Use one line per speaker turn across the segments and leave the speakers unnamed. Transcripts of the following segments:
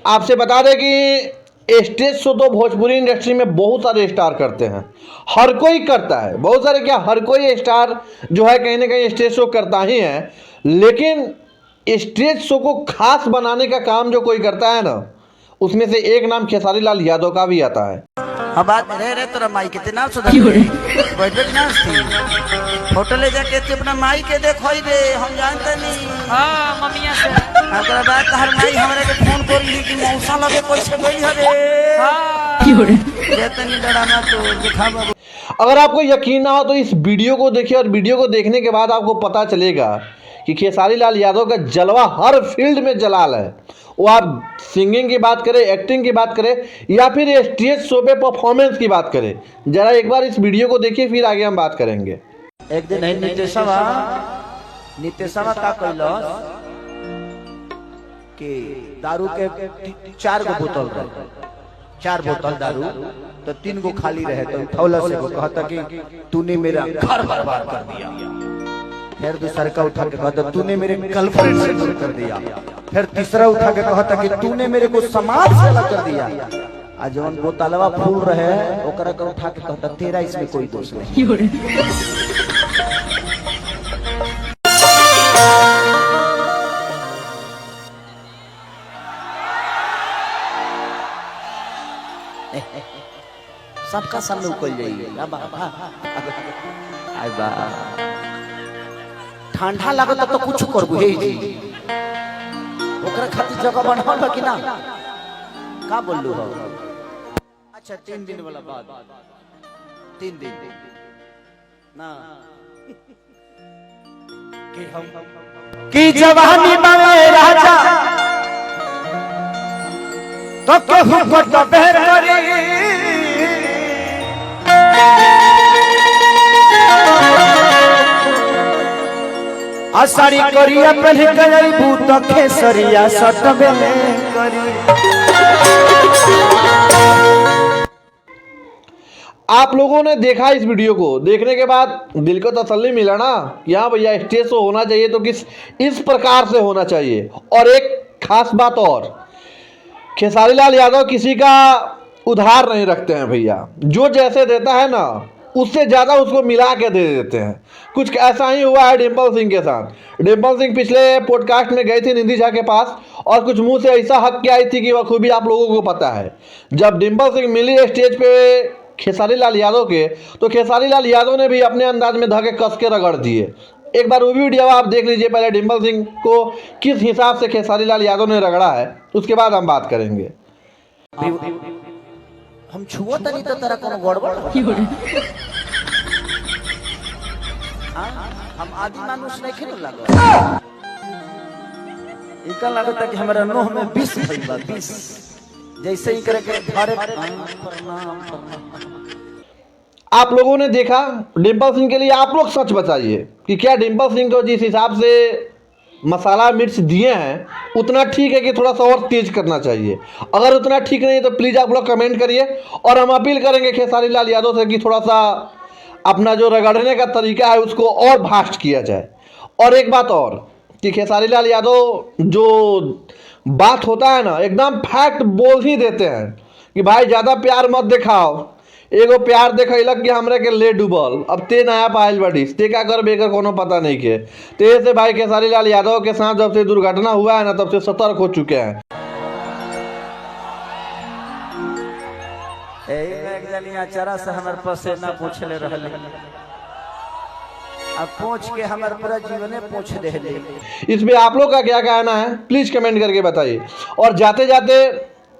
आपसे बता दें कि स्टेज शो तो भोजपुरी इंडस्ट्री में बहुत सारे स्टार करते हैं, हर कोई करता है, बहुत सारे क्या हर कोई स्टार जो है कहीं ना कहीं स्टेज शो करता ही है। लेकिन स्टेज शो को खास बनाने का काम जो कोई करता है ना, उसमें से एक नाम खेसारी लाल यादव का भी आता है।
अब बात रे तोरा माई कितना सुधर बैठ बैठ ना फोटो ले जाके अपना माई के देखो रे, हम जानते नहीं।
हां मम्मिया से
अगर बात हर माई हमरे के फोन कर ली कि मौसा लगे कैसे गई हरे।
हां क्यों रे
ये तनी डराना तो दिखावा।
अगर आपको यकीन ना हो तो इस वीडियो को देखिए, और वीडियो को देखने के बाद आपको पता चलेगा कि खेसारी लाल यादव का जलवा हर फील्ड में जलाल है। वो आप सिंगिंग की बात करें, एक्टिंग की बात करें, या फिर स्टेज शो पे परफॉर्मेंस की बात करें। जरा एक बार इस वीडियो को देखिए, फिर आगे हम बात करेंगे।
एक दिन है नितेशवा का कैलस कि दारू के 4 गो बोतल रहे, 4 बोतल दारू, तो 3 गो खाली रहे, तो उठौला से को कहता कि तूने मेरा घर बर्बाद कर दिया। फिर दूसरा का उठा के कहता तूने मेरे गर्लफ्रेंड से दूर कर दिया। फिर तीसरा उठा के कहता कि तूने मेरे को समाज से अलग कर दिया। आज जौन बोतलवा फूल रहे ओकरा का उठा के कहता तेरा इसमें कोई दोष नहीं। सबका सामने उकल जाइए। ठंडा लगता तो कुछ करबू हे जी, ओकरा खातिर जगह बनावल बा कि ना, का बोललू हो? अच्छा 3 दिन वाला बात, 3 दिन ना कि हम की जवानी में राजा तो केहू को तो बेहतरी आसारी करिया पहले गई भूत खेसरिया सटबे करी।
आप लोगों ने देखा इस वीडियो को, देखने के बाद दिल को तसल्ली मिला ना, यहाँ भैया स्टेज शो होना चाहिए तो किस इस प्रकार से होना चाहिए। और एक खास बात और, खेसारी लाल यादव किसी का उधार नहीं रखते हैं भैया, जो जैसे देता है ना उससे ज़्यादा उसको मिला के दे देते हैं। कुछ ऐसा ही हुआ है डिम्पल सिंह के साथ। डिम्पल सिंह पिछले पॉडकास्ट में गई थी निधि झा के पास और कुछ मुंह से ऐसा हक के आई थी कि बखूबी आप लोगों को पता है। जब डिम्पल सिंह मिली स्टेज पे खेसारी लाल यादव के, तो खेसारी लाल यादव ने भी अपने अंदाज में धके कस के रगड़ दिए। एक बार वो भी वीडियो आप देख लीजिए, पहले डिम्पल सिंह को किस हिसाब से खेसारी लाल यादव ने रगड़ा है, उसके बाद हम बात करेंगे।
हम छुओ तनी तो तेरा कोनो गड़बड़ हम आदि मानुष नहीं खेल लगा इका लगता कि हमारा नोह में 20 भइल बा, 20 जैसे ही करे के थारे प्रणाम।
आप लोगों ने देखा डिम्पल सिंह के लिए आप लोग सच बताइए कि क्या डिम्पल सिंह को जिस हिसाब से मसाला मिर्च दिए हैं उतना ठीक है कि थोड़ा सा और तेज करना चाहिए? अगर उतना ठीक नहीं है तो प्लीज़ आप लोग कमेंट करिए। और हम अपील करेंगे खेसारी लाल यादव से कि थोड़ा सा अपना जो रगड़ने का तरीका है उसको और भास्ट किया जाए। और एक बात और कि खेसारी लाल यादव जो बात होता है ना एकदम फैक्ट बोल ही देते हैं कि भाई ज़्यादा प्यार मत दिखाओ। एगो प्यार देखलक कि हमरे के ले डूबल, अब ते नया पायल बड़ी ते क्या कर बेकर कोनो पता नहीं के। ते से भाई खेसारी लाल यादव के साथ जब से दुर्घटना हुआ है ना तब से सतर्क हो चुके हैं।
चरा से हमारे पसेना पूछले रहले, अब पूछ के हमारे पूरा जीवने पूछ देले।
इसमें आप लोग का क्या कहना है प्लीज कमेंट करके बताइए। और जाते जाते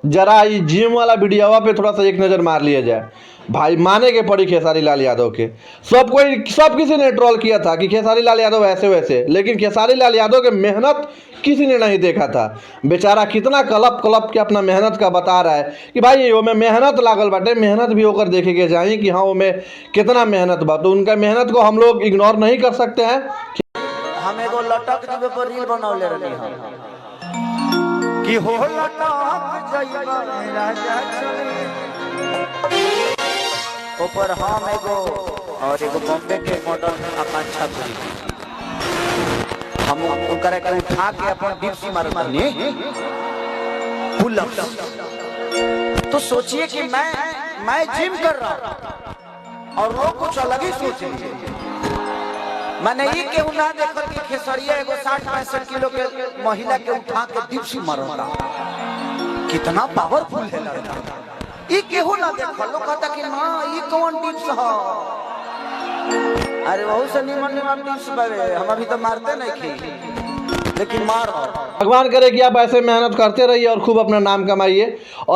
जरा ये जिम वाला वीडियो पे थोड़ा सा एक नज़र मार लिया जाए। भाई माने के पड़ी खेसारी लाल यादव के, सब किसी ने ट्रोल किया था कि खेसारी लाल यादव ऐसे वैसे, लेकिन खेसारी लाल यादव के मेहनत किसी ने नहीं देखा था। बेचारा कितना कलप के अपना मेहनत का बता रहा है कि भाई वो में मेहनत लागल बाटे, मेहनत भी होकर देखे के चाहिए कि हाँ वो में कितना मेहनत बा। तो उनका मेहनत को हम लोग इग्नोर नहीं कर सकते हैं।
हम एगो लटक जीवे पर रील बनौले रहनी हम कि हो लटक जाइबा राजा चले ऊपर हम एगो और एगो बॉम्बे के मॉडल आकांक्षा करी हम उनकरा के उठा के अपन डिप्सी मारनी पुलअप्स। तो सोचिए कि मैं जिम कर रहा हूं और लोग कुछ अलग ही सोच लीजिए। मैंने ये केहू ना देखल कि खेसरिया एगो 60-65 किलो के महिला के उठा के डिप्स मारता, कितना पावरफुल है लड़का। ये केहू ना देखल, लोग कहता कि मां ये कौन डिप्स है। अरे बहुत से निमन डिप्स बावे, हम अभी तो मारते नहीं थी, लेकिन मार।
भगवान करे कि आप ऐसे मेहनत करते रहिए और खूब अपना नाम कमाइए और